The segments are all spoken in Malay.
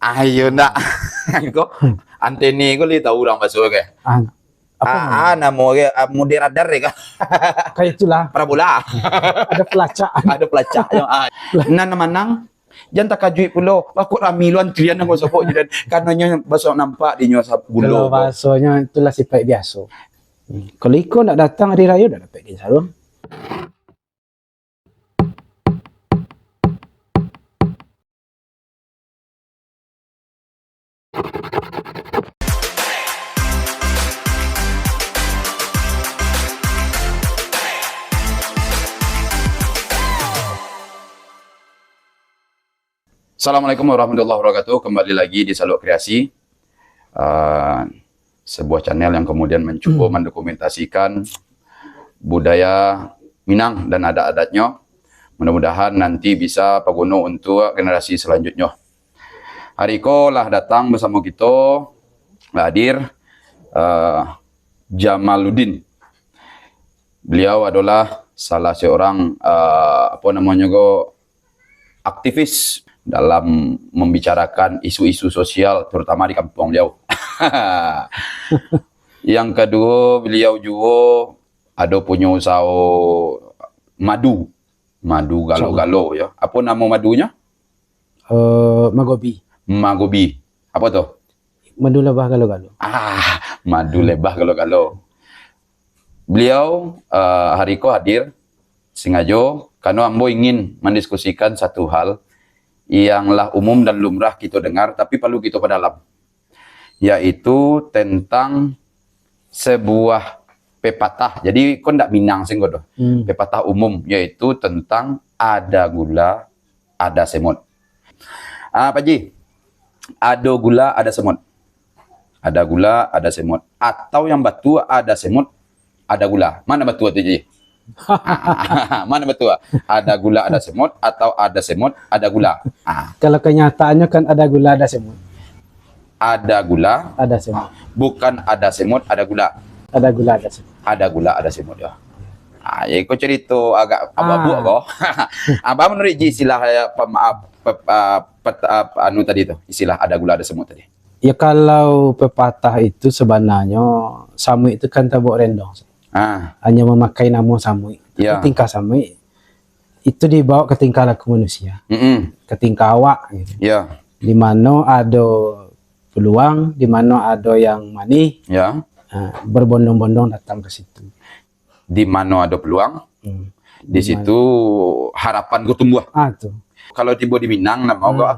Ayo nak. Kok antene ko li tahu orang masuk ke. Namo ke moderator ke. Kayak itulah. Parabola. Ada pelacak. Ada pelacak yang nan manang jan tak kajuit pulo. Aku rami lu antrian nang sopok jadi kananya besok nampak di nyos Kalau bulo. bahasanya itulah sifat biasa. Kalau Iko nak datang hari raya dah dapat gain sarung. Assalamualaikum warahmatullahi wabarakatuh. Kembali lagi di Saluk Kreasi, sebuah channel yang kemudian mencoba mendokumentasikan budaya Minang dan adat-adatnya. Mudah-mudahan nanti bisa berguna untuk generasi selanjutnya. Hari ini lah datang bersama kita hadir Jamaluddin. Beliau adalah salah seorang aktivis dalam membicarakan isu-isu sosial terutama di kampung beliau. Yang kedua, beliau juga ada punya usaha madu galo-galo ya. Apa nama madunya? Magobi. Magobi. Apa tuh? Madu lebah galo-galo. Madu lebah galo-galo. Beliau hari ini hadir sengaja karena ambo ingin mendiskusikan satu hal yanglah umum dan lumrah kita dengar tapi perlu kita perdalam, yaitu tentang sebuah pepatah. Jadi kau ndak Minang sing godo. Pepatah umum yaitu tentang ada gula ada semut. Pak Ji, ada gula ada semut. Ada gula ada semut, atau yang batu ada semut ada gula. Mana batu tu Ji? Mana betul? Ada gula ada semut atau ada semut ada gula? Kalau kenyataannya kan ada gula ada semut. Ada gula ada semut. Bukan ada semut ada gula. Ada gula ada semut. Ada gula ada semut ya. Ya kau cerita agak abu-abu kau. Apa menurut Ji istilah anu tadi tu? Istilah ada gula ada semut tadi. Ya kalau pepatah itu sebenarnya samui itu kan tabuk rendong. Hanya memakai nama samui. Ya. Tingkah samui itu dibawa ke tingkah laku manusia. Ke tingkah awak gitu. Ya. Di mana ada peluang, di mana ada yang manis. Ya. Berbondong-bondong datang ke situ. Di mana ada peluang, di situ harapan gue tumbuh. Tuh. Kalau tiba di Minang nama gue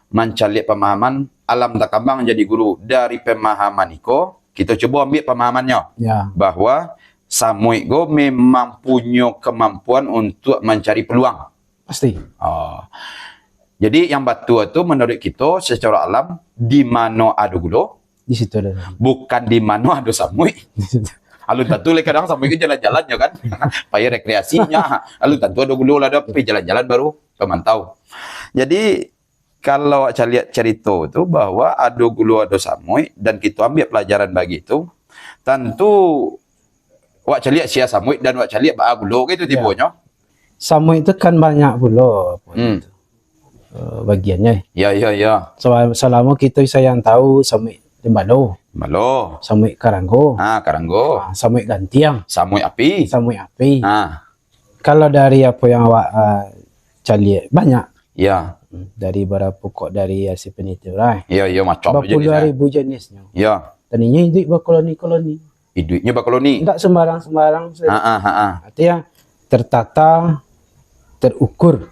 mencari pemahaman alam takambang jadi guru. Dari pemahaman itu kita coba ambil pemahamannya bahwa samui go memang punya kemampuan untuk mencari peluang. Pasti. Jadi yang batu itu menurut kita secara alam di mana ada gula, di situ ada. Bukan di mana ada samui. Alun tentu kadang samui itu jalan-jalannya kan, payah rekreasinya. Alun tentu ada gula ada, tapi jalan-jalan baru pemantau. Jadi kalau saya lihat cerita itu bahwa ada gula ada samui dan kita ambil pelajaran bagi itu, tentu wak caliak sia samui dan wak caliak ba gula gitu tibonya. Samui itu kan banyak pula bagiannya. Ya. Selama kita sayang tahu samui Malo, samui Karanggo. Karanggo. Samui Gantiang. Samui api. Kalau dari apa yang awak caliak banyak. Ya. Dari berapa pokok dari hasil penelitian. Ya macam jenisnya. 10.000 jenisnya. Ya. Tadinya hidup berkoloni-koloni. Hidupnya berkoloni. Tidak sembarang-sembarang. Artinya tertata, terukur.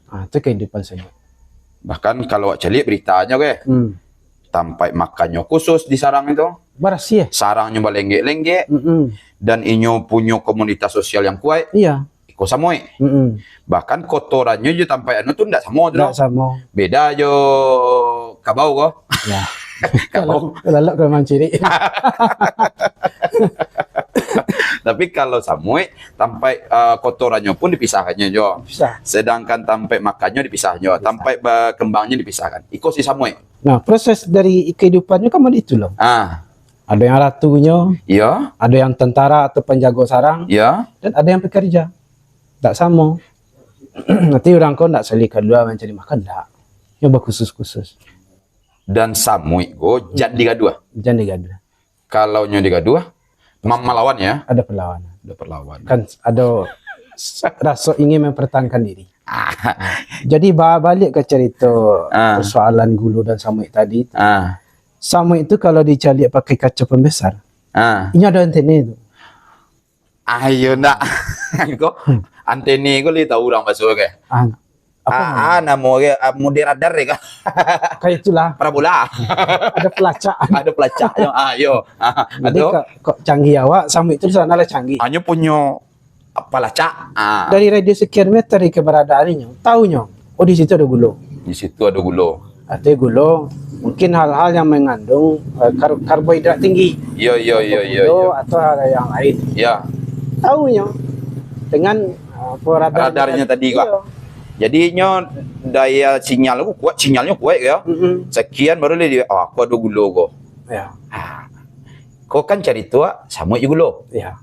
Itu kehidupan saja. Bahkan kalau celiak beritanya sampai makannya khusus di sarang itu. Barasi ya. Sarangnya balenggek-lenggek. Dan inyo punya komunitas sosial yang kuat. Iya. Iko samui. Bahkan kotorannya juga sampai anu tuh tidak sama. Tidak sama. Beda jo kabau kok. Ya. Kalau ke manciri. Tapi kalau samui sampai kotorannya pun dipisahkannya jo. Sedangkan sampai makannya dipisahnya, sampai berkembangnya dipisahkan. Iko si samui. Nah, proses dari kehidupannya kan itu loh. Ada yang ratunya, ya. Ada yang tentara atau penjaga sarang, ya. Dan ada yang pekerja. Tak sama. Nanti orang kau tak selika dua mencari makan, tak. Nyoba khusus-khusus. Dan samui go jan digaduh. Jan digaduh. Kalau nyo digaduh, melawan ya. Ada perlawanan. Ada perlawanan. Kan ada rasa ingin mempertahankan diri. Jadi balik ke cerita persoalan gulu dan samui tadi. Samui itu kalau dicalik pakai kaca pembesar, ini ada antena itu. Ayo nak, kok antena kok li tahu orang masuk ke? Namo ke model radar ya kah? Kayak itulah. Parabola. Ada pelacak. Ada pelacak. Ayo. Jadi kok canggih awak sampai itu sana lah canggih. Hanya punya pelacak. Dari radius sekian meter keberadaannya, tahunya. Oh di situ ada gulu. Di situ ada gulu. Artinya gulu mungkin hal-hal yang mengandung karbohidrat tinggi. Iya. Atau hal yang lain. Ya. Tahunya dengan radarnya tadi kok. Jadi nyo daya sinyalnya kuat ya. Sekian baru dia aku ada gulu kok. Ya. Kau kan cari tua sama gulu. Ya.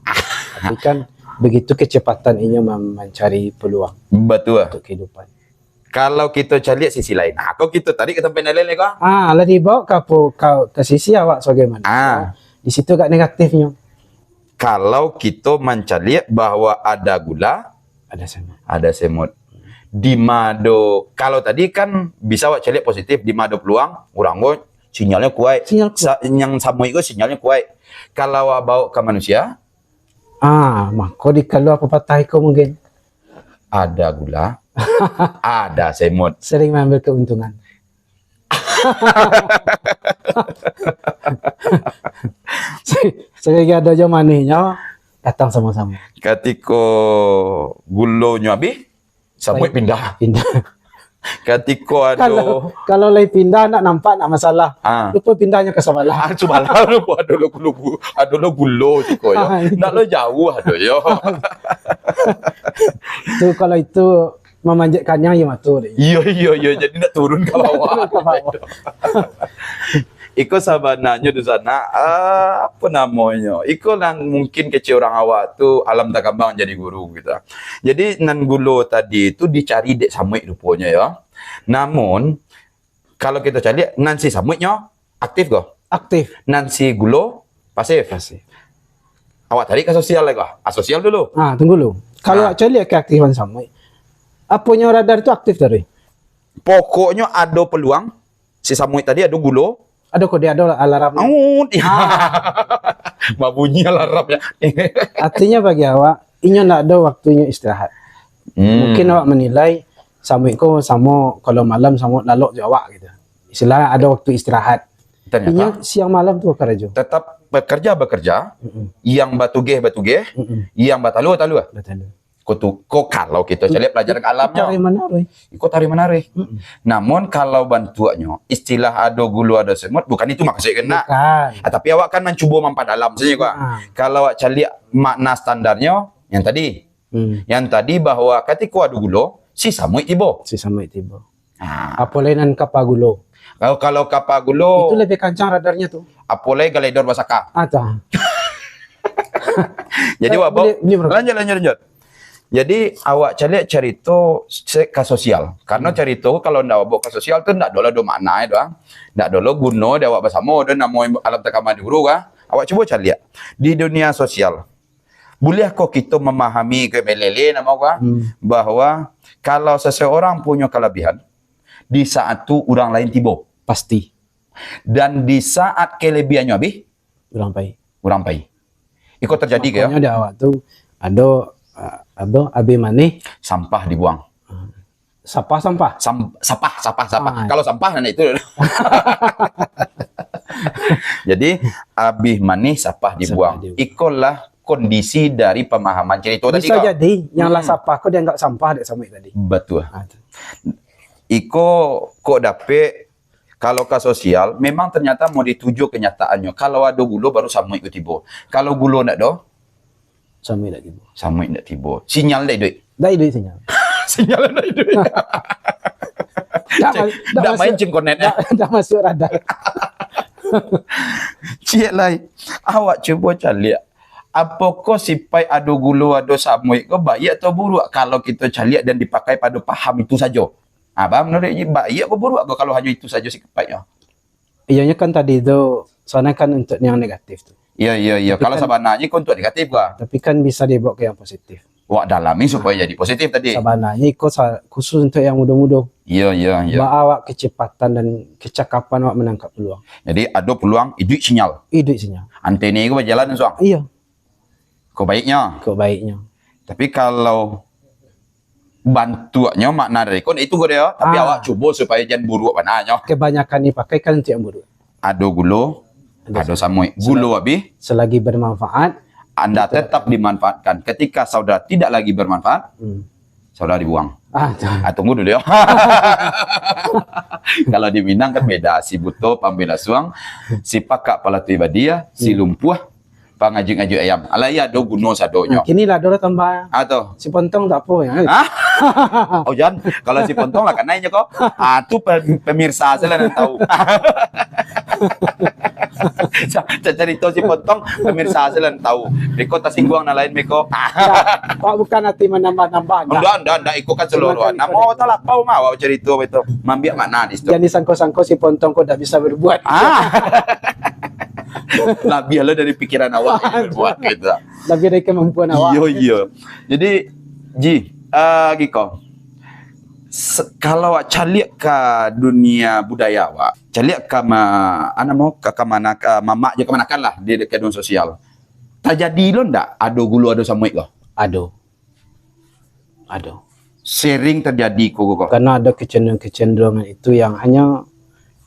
Tapi kan begitu kecepatan ini mencari peluang. Betul. Untuk kehidupan. Kalau kita cari sisi lain. Kau kita tadi ke tempat lain kok. Lah dibawa ke sisi awak bagaimana? Di situ gak negatifnya. Kalau kita mencari bahwa ada gula, ada semut. Di mado kalau tadi kan bisa wak cari positif di mado peluang orang go sinyalnya kuat. Yang samui itu sinyalnya kuat. Kalau bawa ke manusia, maka kalau apa patah itu mungkin ada gula, ada semut. Sering mengambil keuntungan. Sehingga ada jauh manihnya datang sama-sama. Ketika gulonya habis, sampai pindah. Ketika ada kalau lagi pindah nak nampak nak masalah. Lupa pindahnya ke Sabalah. Sabalah lupa ada lo gulo ciko ya. Nak lo jauh ada yo. Tuh kalau itu memanjatkannya ya matur. Iya jadi nak turun ke bawah. Iko sabananya di sana apa namanya? Iko yang mungkin kecil orang awak tu alam tak kembang jadi guru gitu. Jadi nan gulo tadi itu dicari dek samui rupanya ya. Namun kalau kita cari nan si samuinya aktif kok? Aktif. Nan si gulo pasif. Awak tadi ke sosial lagi kok? Asosial dulu. Tunggu dulu. Kalau cari keaktifan samui, apanya radar itu aktif tadi? Pokoknya ada peluang si samui tadi ada gulo. Ada kok dia ada alarm. Bunyi alarm ya. Artinya bagi awak, ini nak ada waktunya istirahat. Mungkin awak menilai samiko sama kalau malam sama lalok awak gitu. Istilah ada waktu istirahat. Ternyata siang malam tu kerja. Tetap bekerja. Yang batu geh. Yang batalu. Kok kalau kita cari pelajaran alamnya, ikut tarik menarik. Namun kalau bantuannya istilah ada gulu ada semut, bukan itu maksudnya kena. Tapi awak kan mencoba mampat alam saja kok. Kalau awak cari makna standarnya yang tadi bahwa ketika ada gulu, si samui tibo. Apa lainan kapa gulu? Kalau kapa gulu itu lebih kencang radarnya tuh. Apolai galedor basaka. Jadi awak lanjut. Jadi awak cerita ke sosial. Karena cerita kalau ndak bawa ke sosial tu ndak dola do makna doang. Ndak dola guna dia awak bersama dan namo alam takama di guru kah. Awak cuba cari di dunia sosial. Boleh kok kita memahami ke melele nama kah bahwa kalau seseorang punya kelebihan di saat tu orang lain tiba pasti. Dan di saat kelebihannya habis orang pai. Ikut terjadi ke ya? Makanya di awak tu ada abi manih sampah dibuang. Sampah. Kalau sampah itu. Jadi abi manih sampah dibuang. Ikolah kondisi dari pemahaman cerita tadi. Bisa jadi yang lah sampah kok dianggap sampah dek sampai tadi. Betul. Iko kok dapet kalau ke sosial memang ternyata mau dituju kenyataannya. Kalau ada gulu baru sama ikut tiba. Kalau gulu ndak do Samui tak tiba. Samui tak tiba. Sinyal dah duit. Dah duit sinyal. Sinyal dah duit. Dah main cengkonet. Dah masuk radar. Cik lai. Awak cuba cari. Apakah sipai ada gulu ada samui ke baik atau buruk kalau kita cari dan dipakai pada paham itu saja? Abang menurut baik atau buruk kalau hanya itu saja sikapnya? Iyanya kan tadi itu, soalnya kan untuk yang negatif tuh. Iya. Kalau kan, sabananya kok untuk negatif gua. Tapi kan bisa dibawa ke yang positif. Wah, dalami supaya jadi positif tadi. Sabananya ikut khusus untuk yang muda-muda. Iya. Bawa kecepatan dan kecakapan awak menangkap peluang. Jadi ada peluang hidup sinyal. Hidup sinyal. Antena itu berjalan suang. Iya. Kok baiknya. Tapi kalau bantuannya makna dari kon itu gue ya. Tapi awak coba supaya jangan buruk panahnya. Kebanyakan dipakai kan untuk yang buruk. Ada gula, ada samui. Gula habis. Selagi bermanfaat, Anda tetap dimanfaatkan. Ketika saudara tidak lagi bermanfaat, saudara dibuang. Tunggu dulu ya. Kalau di Minang kan beda. Si buto pambela suang, si pakak pala dia, si lumpuh pangajing-ajing ayam. Alaya do guno sadonya. Kini lah dulu tambah. Atau si pontong tak apa ya. Oh jangan, kalau si pontong lah kan naiknya kok. Itu pemirsa saya lah tahu. Cerita si pontong pemirsa saya lah tahu. Beko tak singgung na lain beko. Pak bukan hati menambah-nambah. Ndak ikut kan seluruhan. Namo tak lapau mau cerita itu. Mambiak makna di situ. Jangan disangko-sangko si pontong kok tak bisa berbuat. Lebih lo dari pikiran awak buat gitu. Lebih dari kemampuan awak. Iya. Jadi Giko, kalau awak calik ke dunia budaya awak, calik ke mana ke mamak je kemanakan lah di kedun sosial. Terjadi lo ndak ada gulu ada samuik lo? Ada. Sering terjadi kok. Karena ada kecenderungan itu yang hanya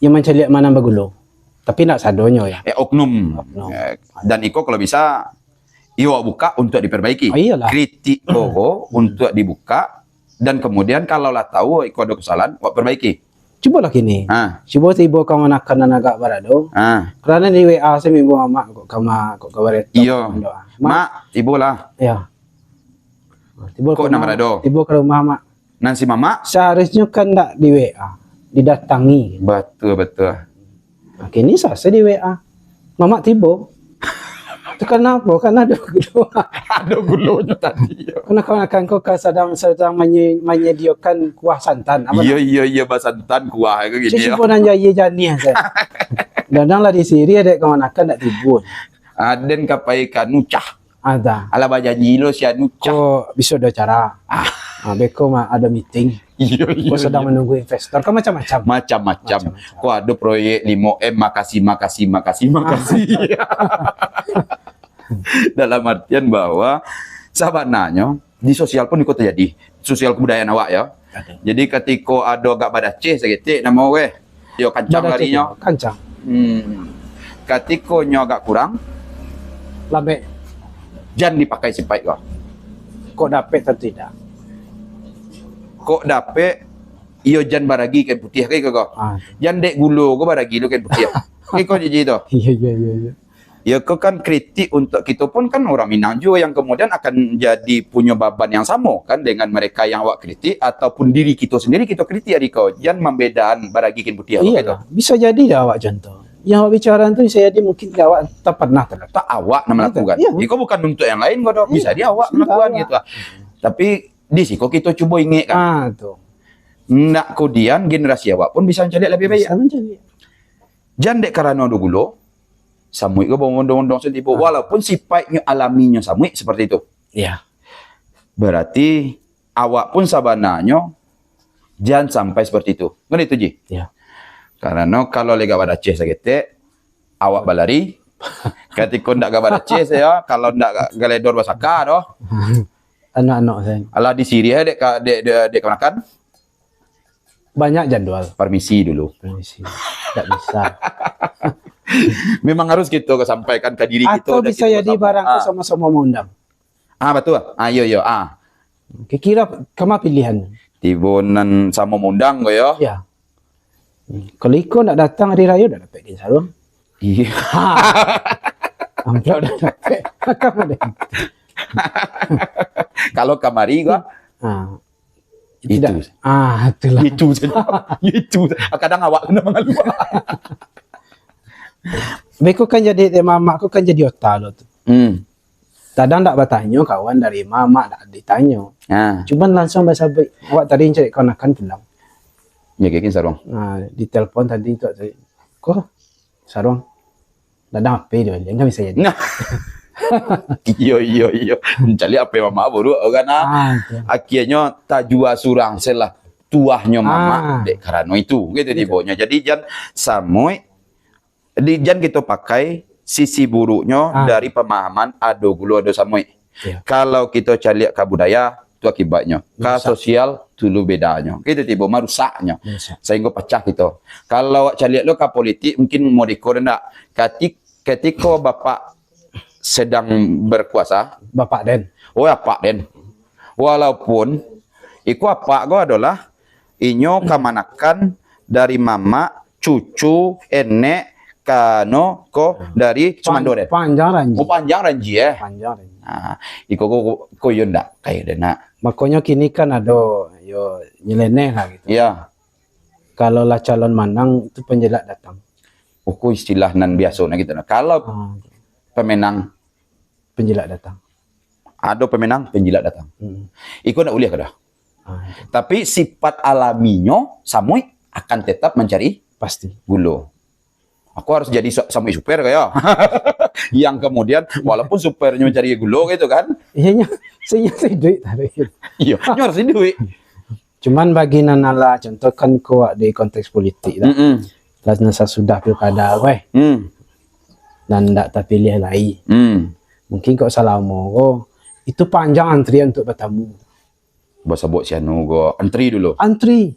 yang mencari mana bagulu. Tapi nak sadonyo ya. Oknum. Dan iko kalau bisa iyo buka untuk diperbaiki. Kritik untuk dibuka dan kemudian kalau lah tahu iko ada kesalahan, kok perbaiki. Coba lah kini. Coba tiba kamu nak agak barado. Karena di WA saya minggu mama kok kabaret. Iyo. Mak, tiba lah. Ya. Tiba kok nama barado. Tiba ke rumah mak. Nansi mama. Seharusnya kan tak di WA, didatangi. Betul. Kini saya di WA. Mama tiba. Itu kenapa? Karena ada gulu. Ada gulunya tadi. Karena kawan-kawan kau sedang menyediakan kuah santan. Iya, santan kuah kayak gini. Saya pun nanya jani saya. Dadang lah di sini ada kawan-kawan tak tiba. Aden kapai kanucah. Ada. Ala bajanji lo si anucah. Kok bisa ada cara. Beko mah ada meeting. Iya. Kau sedang menunggu investor. Kau macam-macam. Kau ada proyek 5M. Makasih. Dalam artian bahwa sahabatnya di sosial pun ikut terjadi. Sosial kebudayaan awak ya. Jadi ketika ada agak pada segitu nama weh. Yo kancang larinya. Kancang. Ketika nyo agak kurang. Lambe. Jangan dipakai sipai kau. Kok dapet atau tidak? Kok dapet iyo jan baragi kan putih kayak kau. Jan dek gulu kau baragi lu kan putih. Kayak kau jadi itu. Iya. Ya kau kan kritik untuk kita pun kan orang Minang juga yang kemudian akan jadi punya beban yang sama kan dengan mereka yang awak kritik ataupun diri kita sendiri kita kritik ya kau. Jan membedaan baragi kan putih. Iya. Bisa jadi dah awak contoh. Yang awak bicara itu saya jadi mungkin awak tak pernah terlalu. Tak awak melakukan. Iya. Kau bukan untuk yang lain kau bisa dia awak melakukan gitu. Tapi di sini kok kita coba ingat kan. Tuh. Nak kemudian generasi awak pun bisa mencari lebih baik. Jangan dek karena ada gula, samui ke bawang-bawang sentipu. Walaupun sifatnya alaminya samui seperti itu. Iya. Berarti awak pun sabananya jangan sampai seperti itu. Kan itu Ji? Iya. Karena kalau lega pada C sakit, awak balari. Ketika ndak gak pada C saya, kalau ndak galedor basaka doh. Anak-anak saya. Ala di Syria dek makan. Banyak jadwal. Permisi dulu. Tak bisa. Memang harus gitu sampaikan ke diri kita. Atau bisa jadi barang sama-sama mengundang. Betul. Yo. Kira kama pilihan. Tibonan sama mengundang kau ya. Ya. Kalau Iko nak datang hari raya dah dapat sarung. Iya. Amplop dah dapat. Kalau kamari gua tidak. Itulah. Itu. Kadang awak kena mengalu. Beko kan jadi mama aku kan jadi otak lo tu. Kadang tak bertanya kawan dari mama tak ditanya. Cuman langsung bahasa baik. Awak tadi cari kawan akan pulang. Ya kayak sarung. Di telefon tadi tu saya. Kok sarung. Dadang HP dia balik, enggak bisa jadi. Nah. Iyo. Mencari apa mama baru karena akhirnya tajua surang selah tuahnya mama dek karena itu gitu tibonya. Jadi jangan samui jangan kita pakai sisi buruknya dari pemahaman ado gulu ado samui. Kalau kita cari ke budaya itu akibatnya. Ke sosial dulu bedanya. Gitu tiba merusaknya. Sehingga pecah gitu. Kalau cari lo ke politik mungkin mau dikor enggak. Ketika bapak sedang berkuasa, Bapak Den. Oh ya Pak Den. Walaupun iku apa go adalah inyo kamanakan dari mama, cucu, enek, kano ko dari Sumandoren. Panjang ranji. Oh panjang ranji ya. Panjang ranji. Nah, iko ko yo ndak kayak dena. Makanya kini kan ada yo nyeleneh lah gitu. Iya. Kalau lah calon manang itu penjelak datang. Uku istilah nan biasa nah gitu. Kalau pemenang penjilat datang. Ada pemenang penjilat datang. Iku nak uliah kada. Tapi sifat alaminya samui akan tetap mencari pasti gulo. Aku harus jadi samui super kayak. Yang kemudian walaupun supernya mencari gulo gitu kan. Iya saya duit tadi. Iya, harus duit. Cuman bagi nanala contoh kan kuat di konteks politik lah. Karena sudah pilkada weh. Dan ndak terpilih lagi. Mungkin kok salah mau itu panjang antrian untuk bertemu. Bahasa bok sianu go antri dulu. Antri.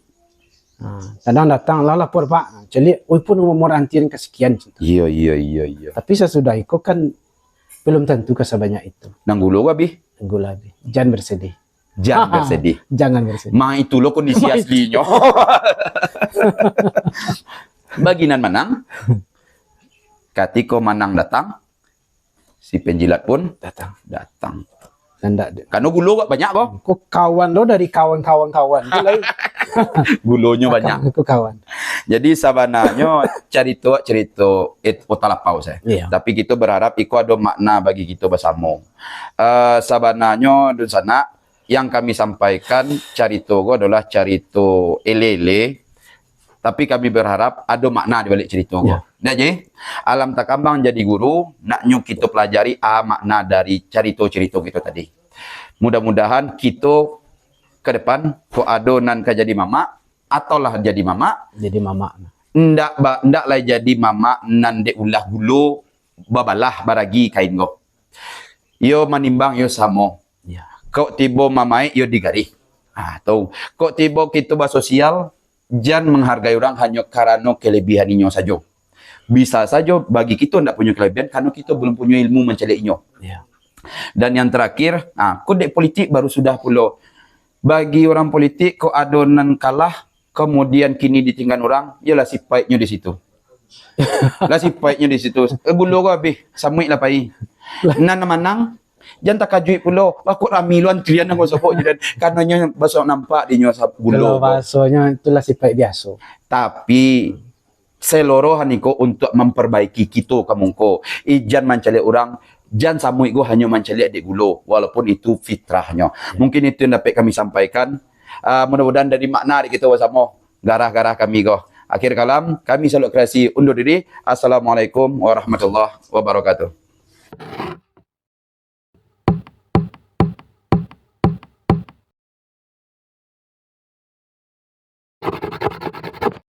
Kadang datang lah lapor Pak. Jadi, pun nomor antrian kesekian. Iya. Tapi sesudah itu kan belum tentu sebanyak itu. Nanggulo abi. Nanggulo abi. Jangan bersedih. Jangan bersedih. Jangan bersedih. Ma itu lo kondisi aslinya. Baginan menang. Ketika menang datang, si penjilat pun datang. Karena gulo banyak kok. Kok kawan lo dari kawan-kawan. Gulonya banyak. Aku kawan. Jadi sabananya cerita otalapau saya. Iya. Tapi kita berharap itu ada makna bagi kita bersama. Sabananya di sana yang kami sampaikan cerita adalah cerita elele. Tapi kami berharap ada makna di balik cerita. Ya. Jadi, alam takambang jadi guru, nak nyuk kita pelajari makna dari cerita-cerita kita tadi. Mudah-mudahan kita ke depan, kok ada nan jadi mama, ataulah jadi mama. Jadi mama. Ndak lah jadi mama nan de ulah gulu, babalah baragi kain go. Yo manimbang yo samo. Ya. Kok tiba mamai yo digari. Tahu. Kok tiba kita bersosial, jangan menghargai orang hanya karena kelebihan inyo saja. Bisa saja bagi kita tidak punya kelebihan karena kita belum punya ilmu mencari inyo. Ya. Dan yang terakhir, kode politik baru sudah pula. Bagi orang politik, kok adonan kalah, kemudian kini ditinggal orang, yalah si paitnya di situ. Lah si paitnya di situ. Gulo ko habis, samui lah pai. Nan menang, jangan tak kajuit pula. Aku rami lu antrian aku sopok jadi karenanya besok nampak di nyo gulo. Kalau bahasanya itulah si pait biasa. Tapi selorohan niko untuk memperbaiki kita kamungko. Ijan mencari orang, jangan samui go hanya mencari adik gulo walaupun itu fitrahnya. Mungkin itu yang dapat kami sampaikan. Mudah-mudahan dari makna kita bersama garah-garah kami go. Akhir kalam, kami Saluk Kreasi undur diri. Assalamualaikum warahmatullahi wabarakatuh.